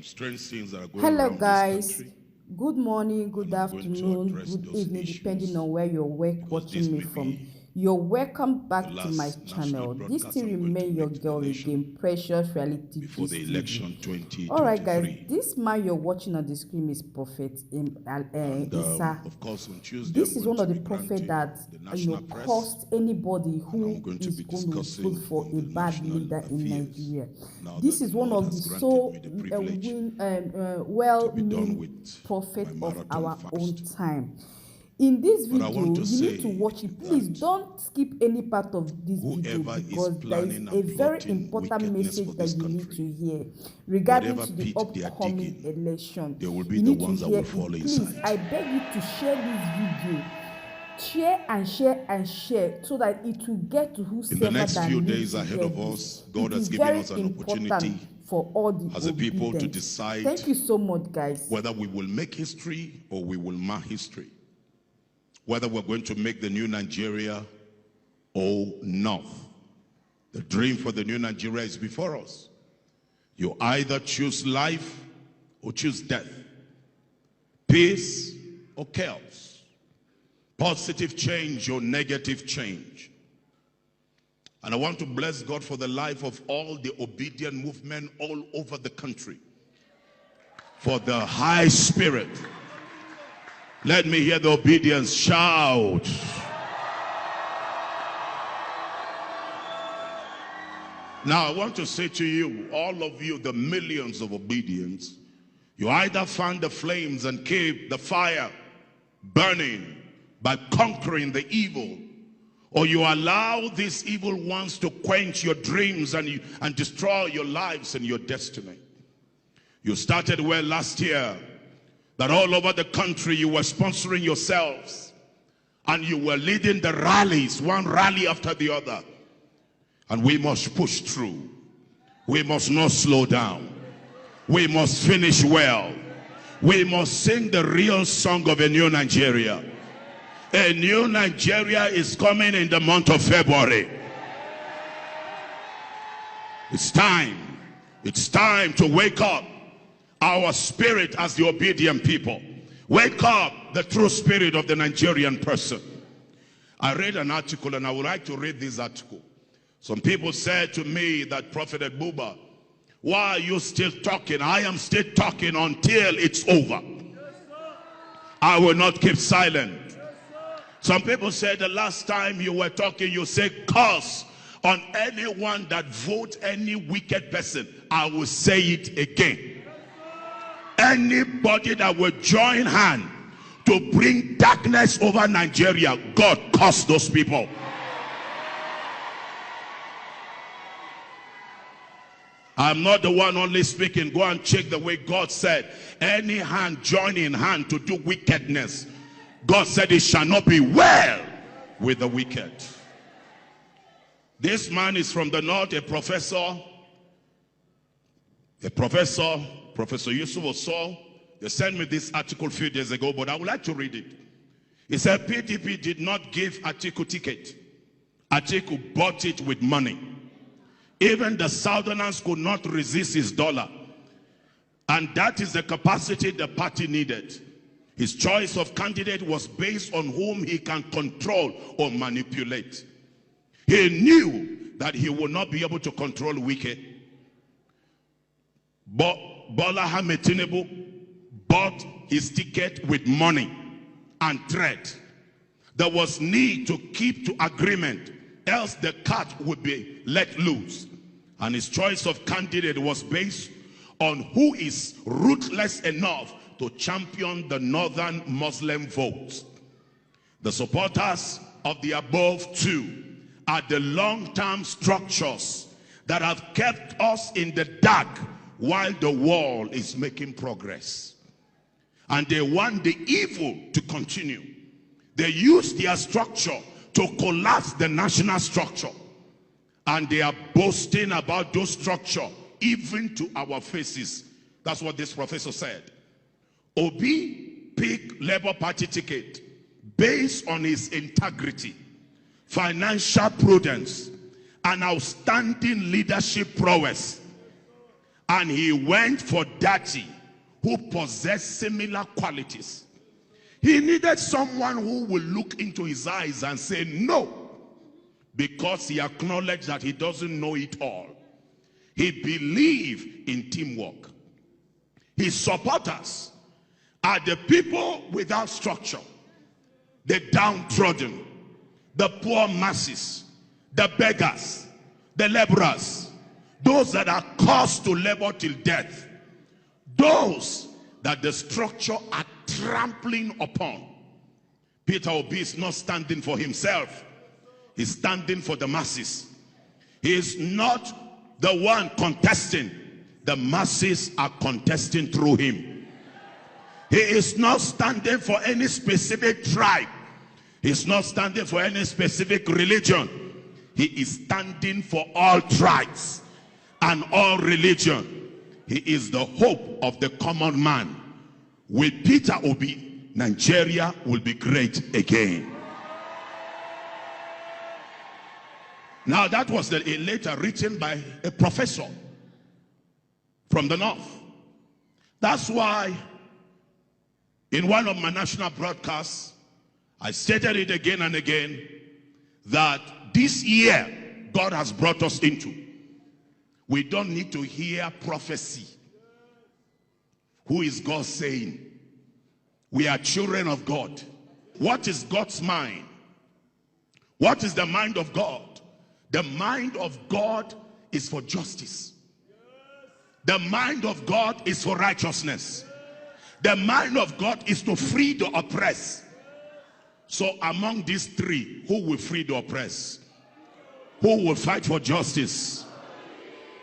strange things that are going Hello around guys, this country. good morning, good I'm going to afternoon, address good those evening, depending issues on where you're because watching this me may from. be You're welcome the back to my last national channel. This broadcast still I'm going to remain your make to the girl nation again, Precious Reality before Gist the TV. election Alright guys, 2023. this man you're watching on the screen is Prophet And Issa. of course, on Tuesday, This I'm is going one to of the be prophets granting that the national press, cursed anybody and I'm who going to is be going to discussing vote for on a the bad national leader in affairs. Nigeria. Now This that is the one Lord of has the granted me the privilege to be done well-known with prophet my of marathon our own fast. time. In this But I want video, to you need to say watch it. Please that don't skip any part of this video whoever is because there is planning a and very plotting important wickedness for message that this you need country, to hear regarding whatever to the pit they are upcoming digging, election. they will be You the need to ones that hear will fall it. Please, inside. I beg you to share this video. Share and share and share so that it will get to In whosoever the next that few needs days to ahead hear of this. us, God It has is given very us an important opportunity for all the as a people to obedient. decide Thank you so much, guys. whether we will make history or we will mar history, whether we're going to make the new Nigeria or not. The dream for the new Nigeria is before us. You either choose life or choose death, peace or chaos, positive change or negative change. And I want to bless God for the life of all the obedient movement all over the country, for the high spirit. Let me hear the obedience shout. Now I want to say to you, all of you, the millions of obedience, you either fan the flames and keep the fire burning by conquering the evil, or you allow these evil ones to quench your dreams and destroy your lives and your destiny. You started well last year, that all over the country you were sponsoring yourselves and you were leading the rallies, one rally after the other. And we must push through. We must not slow down. We must finish well. We must sing the real song of a new Nigeria. A new Nigeria is coming in the month of February. It's time. It's time to wake up our spirit as the obedient people. Wake up the true spirit of the Nigerian person. I read an article and I would like to read this article. Some people said to me that Prophet Abuba, why are you still talking? I am still talking until it's over. I will not keep silent. Some people said the last time you were talking, you said curse on anyone that votes any wicked person. I will say it again. Anybody that will join hand to bring darkness over Nigeria, God curse those people. I'm not the one only speaking. Go and check the way God said. Any hand joining hand to do wickedness, God said it shall not be well with the wicked. This man is from the north, a professor, Professor Yusuf Osol. They sent me this article a few days ago, but I would like to read it. He said PDP did not give Atiku ticket. Atiku bought it with money. Even the Southerners could not resist his dollar. And that is the capacity the party needed. His choice of candidate was based on whom he can control or manipulate. He knew that he would not be able to control Wike. But Bola Ahmed Tinubu bought his ticket with money and threat. There was need to keep to agreement, else the cat would be let loose. And his choice of candidate was based on who is ruthless enough to champion the northern Muslim vote. The supporters of the above two are the long-term structures that have kept us in the dark while the world is making progress. And they want the evil to continue. They use their structure to collapse the national structure. And they are boasting about those structure even to our faces. That's what this professor said. Obi picked Labour Party ticket based on his integrity, financial prudence, and outstanding leadership prowess. And he went for Dati, who possessed similar qualities. He needed someone who will look into his eyes and say no, because he acknowledged that he doesn't know it all. He believed in teamwork. His supporters are the people without structure, the downtrodden, the poor masses, the beggars, the laborers, those that are caused to labor till death, those that the structure are trampling upon. Peter Obi is not standing for himself. He's standing for the masses. He is not the one contesting. The masses are contesting through him. He is not standing for any specific tribe. He's not standing for any specific religion. He is standing for all tribes and all religion. He is the hope of the common man. With Peter Obi, Nigeria will be great again. Now that was a letter written by a professor from the north. That's why in one of my national broadcasts, I stated it again and again, that this year God has brought us into, we don't need to hear prophecy. Who is God saying? We are children of God. What is God's mind? What is the mind of God? The mind of God is for justice. The mind of God is for righteousness. The mind of God is to free the oppressed. So among these three, who will free the oppressed? Who will fight for justice?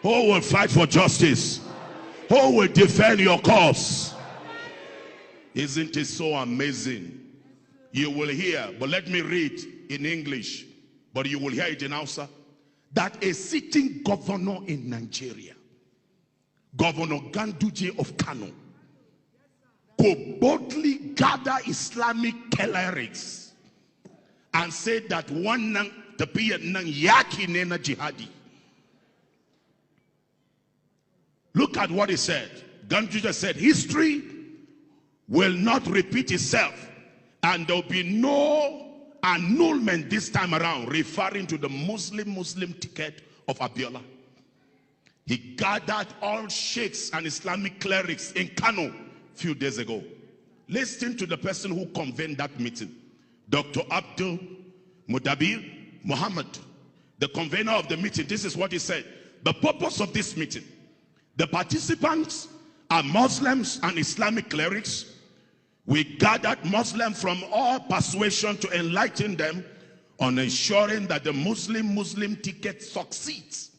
Who will fight for justice? Who will defend your cause? Isn't it so amazing? You will hear, but let me read in English, but you will hear it in Hausa, that a sitting governor in Nigeria, Governor Ganduje of Kano, could boldly gather Islamic clerics and say that one nang tapiyan nang yaki nena jihadi. Look at what he said. Ganduje said, history will not repeat itself, and there will be no annulment this time around, referring to the Muslim ticket of Abiola. He gathered all sheikhs and Islamic clerics in Kano a few days ago. Listen to the person who convened that meeting, Dr. Abdul Mudabir Muhammad, the convener of the meeting. This is what he said. The purpose of this meeting: the participants are Muslims and Islamic clerics. We gathered Muslims from all persuasion to enlighten them on ensuring that the Muslim ticket succeeds.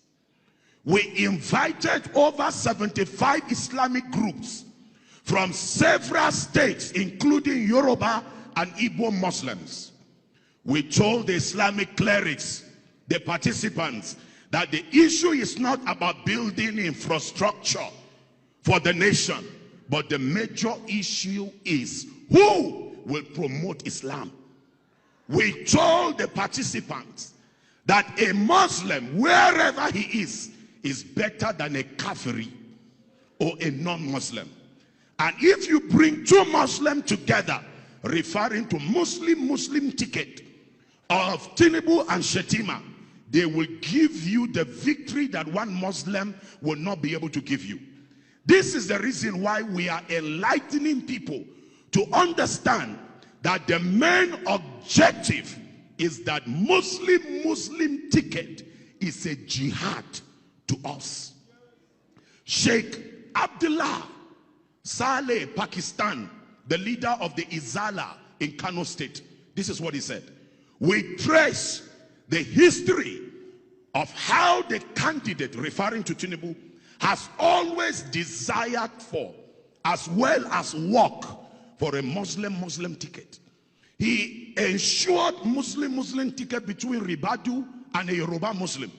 We invited over 75 Islamic groups from several states, including Yoruba and Igbo Muslims. We told the Islamic clerics, the participants, that the issue is not about building infrastructure for the nation, but the major issue is who will promote Islam. We told the participants that a Muslim, wherever he is better than a Kafiri or a non-Muslim. And if you bring two Muslims together, referring to Muslim ticket of Tinubu and Shetima, they will give you the victory that one Muslim will not be able to give you. This is the reason why we are enlightening people to understand that the main objective is that Muslim ticket is a jihad to us. Sheikh Abdullah Saleh, Pakistan, the leader of the Izala in Kano State, this is what he said. We trace the history of how the candidate, referring to Tinubu, has always desired for, as well as work for, a Muslim ticket. He ensured Muslim ticket between Ribadu and a Yoruba Muslim.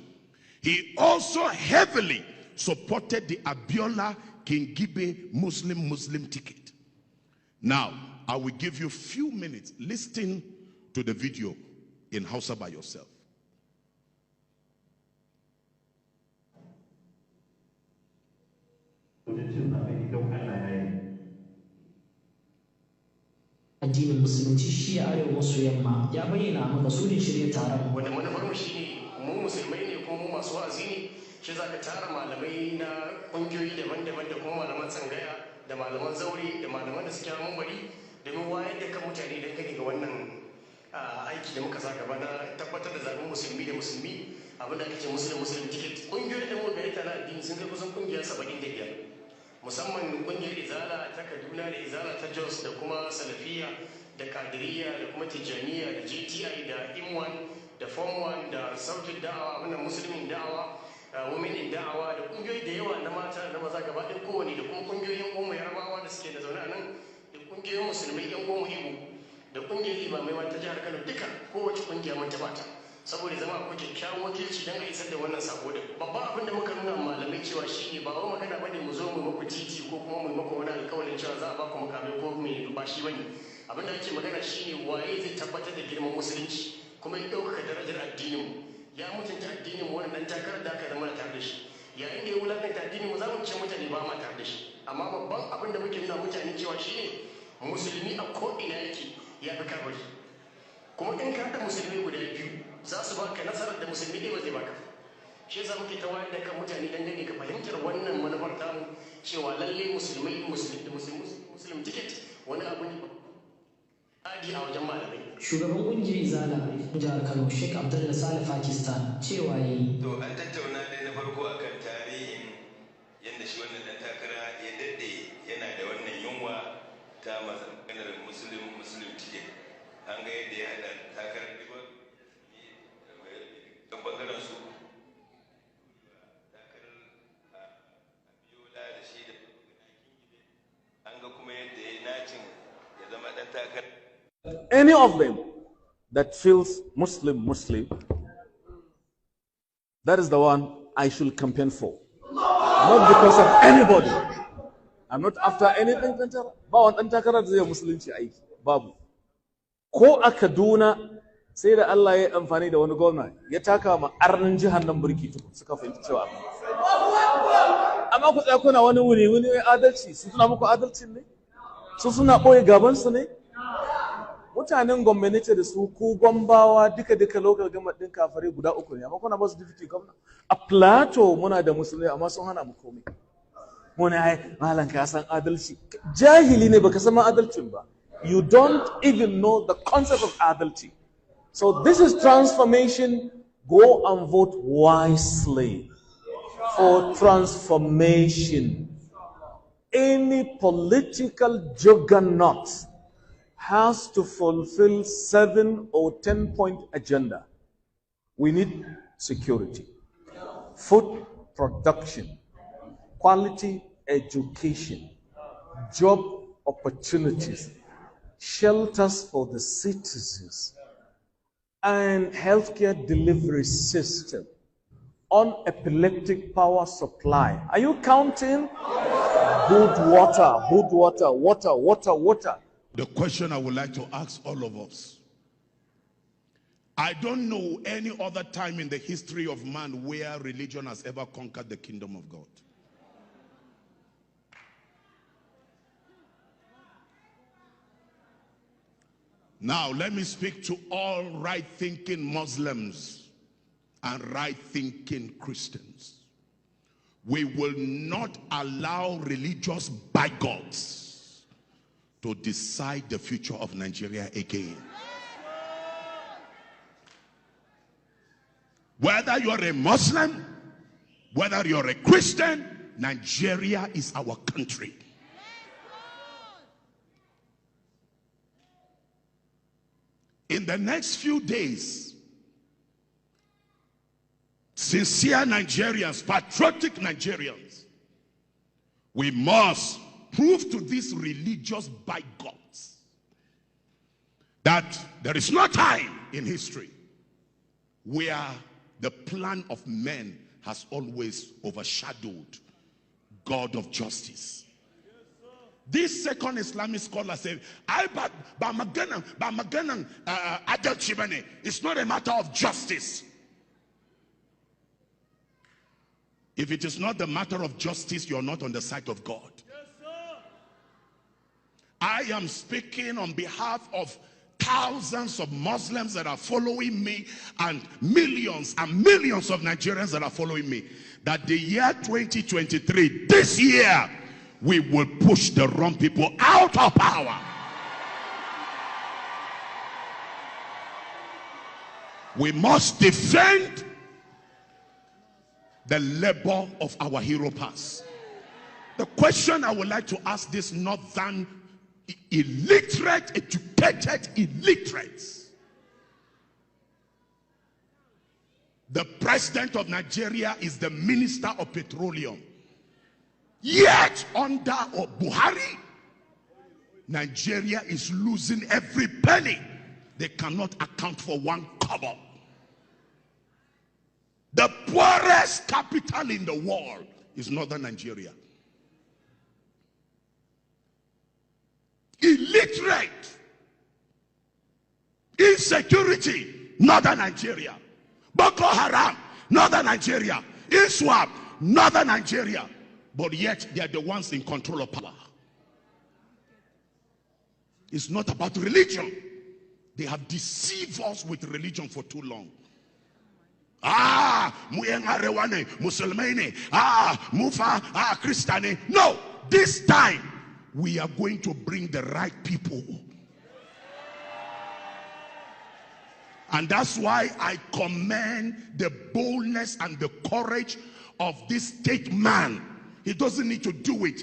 He also heavily supported the Abiola Kingibe Muslim ticket. Now, I will give you a few minutes. Listen to the video in Hausa by yourself. addinin musulunci shi a arewa maso yamma ya bayyana makasudin shirya taron wanda manufar mu shine mu musulmai ne kuma mu masu wa'azi ne shi zaka tara malamai na kungiyoyi daban-daban da kuma malaman tsangaya da malaman zaure da malaman da suke mun bari domin wayar da kan mutane dangane ga wannan aiki da muka sa gaba na tabbatar da zaben musulmi da musulmi abinda ake ce muslim ticket kungiyoyi da mu gari ta na addini sun kai kusan kungiya 75 musamman kungiyar izala ta kaduna da izala ta jos da kuma salafiya da kadiriya da kuma tijjaniya da gti da imwan da form 1 da sautin da'awa abinda musulmin da'awa women in da'awa da kungiyoyi da yawa na mata na maza gaba ɗin kowane da kuma kungiyoyin goma yarbawa da suke da zaune a nan da kungiyoyin musulmai yan goma ibo da kungiyar limamai ma ta jihar kano duka kowace kungiya mun taɓa ta saboda zama akwai kyakkyawan wakilci don a isar da wannan sako da babban abin da muka nuna malamai cewa shi ne ba wai magana bane mu zo mu maku titi ko kuma mu maku wani alƙawarin cewa za a ba ku makamai ko mai ba shi bane abin da ake magana shi ne waye zai tabbatar da girman musulunci kuma ya ɗaukaka darajar addinin mu ya mutunta addinin mu wannan takarar da aka zama tare da shi yayin da ya wulakanta addinin mu za mu ce mutane ba ma tare da shi amma babban abin da muke nuna mutane cewa shi ne musulmi a ko'ina yake ya fi kafiri kuma in ka haɗa musulmi guda biyu za su baka nasarar da musulmi ɗaya ba zai baka shi yasa muke ta wayar da kan mutane dangane ka fahimtar wannan manufar tamu cewa lalle musulmai muslim ticket wani abu ne adi a wajen malamai. Shugaban kungiyar izala jihar Kano Sheikh Abdullah Salih Pakistan cewa yayi to an tattauna ne na farko akan tarihin yadda shi wannan dan takara ya daɗe yana da wannan yunwa ta maganar muslim ticket an ga yadda ya haɗa takarar kan bangaren su takarar abiola da shi da an ga kuma yadda ya nacin ya zama dan takarar. Any of them that feels Muslim, that is the one I should campaign for. Not because of anybody. I'm not after anything. Ba wani ɗan takarar da zai musulunci aiki. Babu. Ko a Kaduna sai da Allah ya amfani da wani gwamna ya taka ma arnin jihar nan burki suka fahimci cewa amma ku tsaya kuna wani wuni adalci su suna muku adalcin ne su suna ɓoye gabansu ne mutanen gwamnati da su ku gwambawa duka local government din kafare guda 3 ne amma kuna ba su deputy governor a plateau muna da musulmai amma sun hana mu komai muna ai malan ka san adalci jahili ne baka san adalcin ba you don't even know the concept of adalci. So this is transformation. Go and vote wisely for transformation. Any political juggernaut has to fulfill 7 or 10-point agenda. We need security, food production, quality education, job opportunities, shelters for the citizens, and healthcare delivery system, unepileptic power supply. Are you counting? Good water. The question I would like to ask all of us. I don't know any other time in the history of man where religion has ever conquered the kingdom of God. Now, let me speak to all right-thinking Muslims and right-thinking Christians. We will not allow religious bigots to decide the future of Nigeria again. Whether you're a Muslim, whether you're a Christian, Nigeria is our country. In the next few days, sincere Nigerians, patriotic Nigerians, we must prove to these religious bigots that there is no time in history where the plan of men has always overshadowed God of justice. This second Islamic scholar said, it's not a matter of justice. If it is not the matter of justice, you're not on the side of God. I am speaking on behalf of thousands of Muslims that are following me and millions of Nigerians that are following me, that the year 2023, this year, we will push the wrong people out of power. We must defend the labor of our hero past. The question I would like to ask this northern illiterate, educated illiterates. The president of Nigeria is the minister of petroleum. Yet under Buhari, Nigeria is losing every penny. They cannot account for one kobo. The poorest capital in the world is northern Nigeria. Illiterate, insecurity, northern Nigeria. Boko Haram, northern Nigeria. ISWAP, northern Nigeria. But yet they are the ones in control of power. It's not about religion. They have deceived us with religion for too long. Muyengarewane, Muslimene, Mufa, Christiane. No, this time we are going to bring the right people. And that's why I commend the boldness and the courage of this state man. He doesn't need to do it.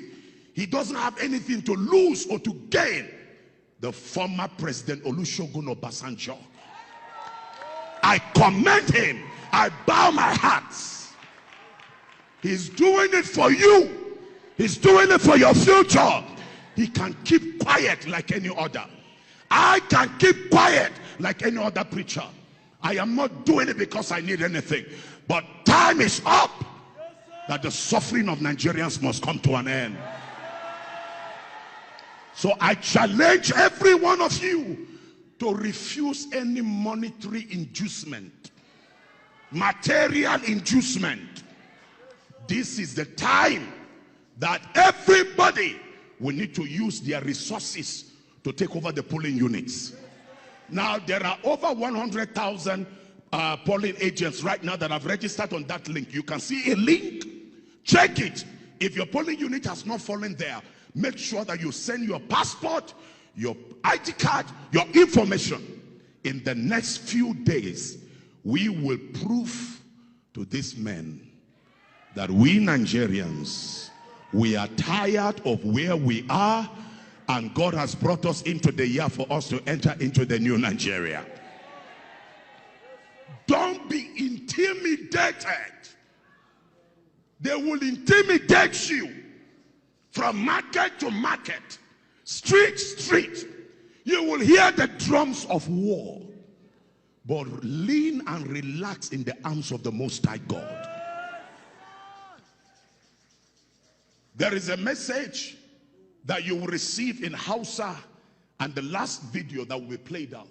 He doesn't have anything to lose or to gain. The former President Olusegun Obasanjo. I commend him. I bow my heart. He's doing it for you. He's doing it for your future. He can keep quiet like any other. I can keep quiet like any other preacher. I am not doing it because I need anything. But time is up that the suffering of Nigerians must come to an end. So I challenge every one of you to refuse any monetary inducement, material inducement. This is the time that everybody will need to use their resources to take over the polling units. Now there are over 100,000 polling agents right now that have registered on that link. You can see a link. Check it. If your polling unit has not fallen there, make sure that you send your passport, your ID card, your information. In the next few days, we will prove to these men that we Nigerians, we are tired of where we are, and God has brought us into the year for us to enter into the new Nigeria. Don't be intimidated. They will intimidate you from market to market, street to street. You will hear the drums of war. But lean and relax in the arms of the Most High God. There is a message that you will receive in Hausa, and the last video that will be played out.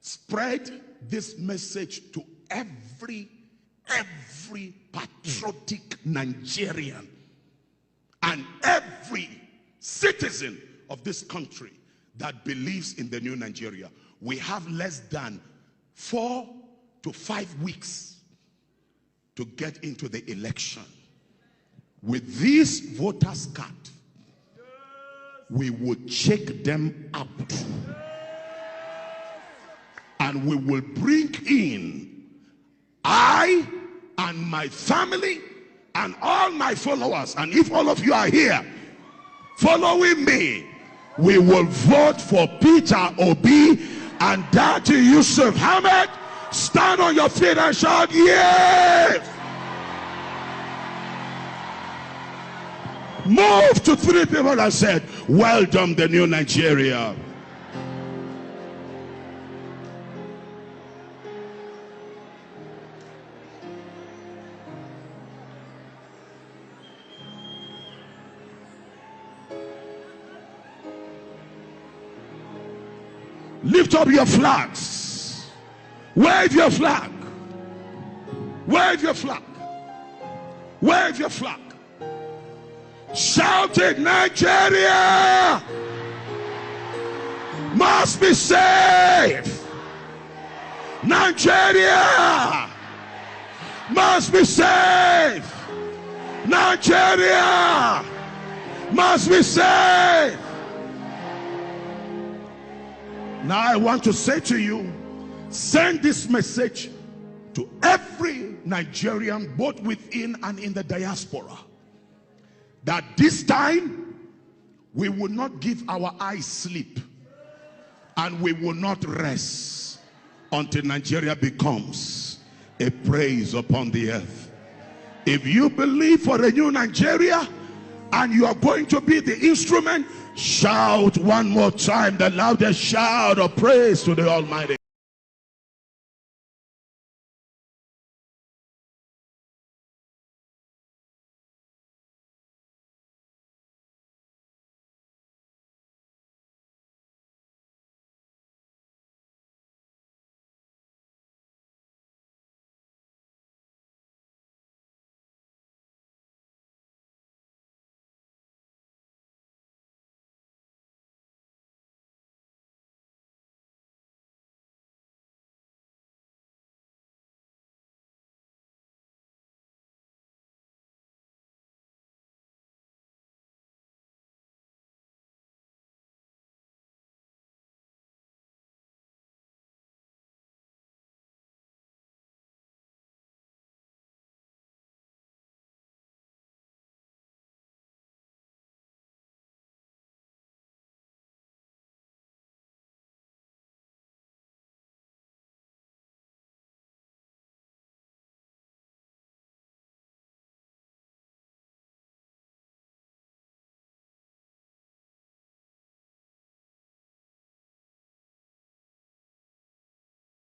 Spread this message to every patriotic Nigerian and every citizen of this country that believes in the new Nigeria. We have less than 4 to 5 weeks to get into the election. With this voters card, we will check them out, and we will bring in I and my family and all my followers. And if all of you are here following me, we will vote for Peter Obi and Daddy Yusuf Ahmed. Stand on your feet and shout, yes! Move to 3 people and said, well done, the new Nigeria. Lift up your flags. Wave your flag. Wave your flag. Wave your flag. Shout it, Nigeria! must be saved. Nigeria must be saved. Nigeria must be saved. Now I want to say to you, send this message to every Nigerian, both within and in the diaspora, that this time we will not give our eyes sleep, and we will not rest until Nigeria becomes a praise upon the earth. If you believe for a new Nigeria and you are going to be the instrument, shout one more time the loudest shout of praise to the Almighty.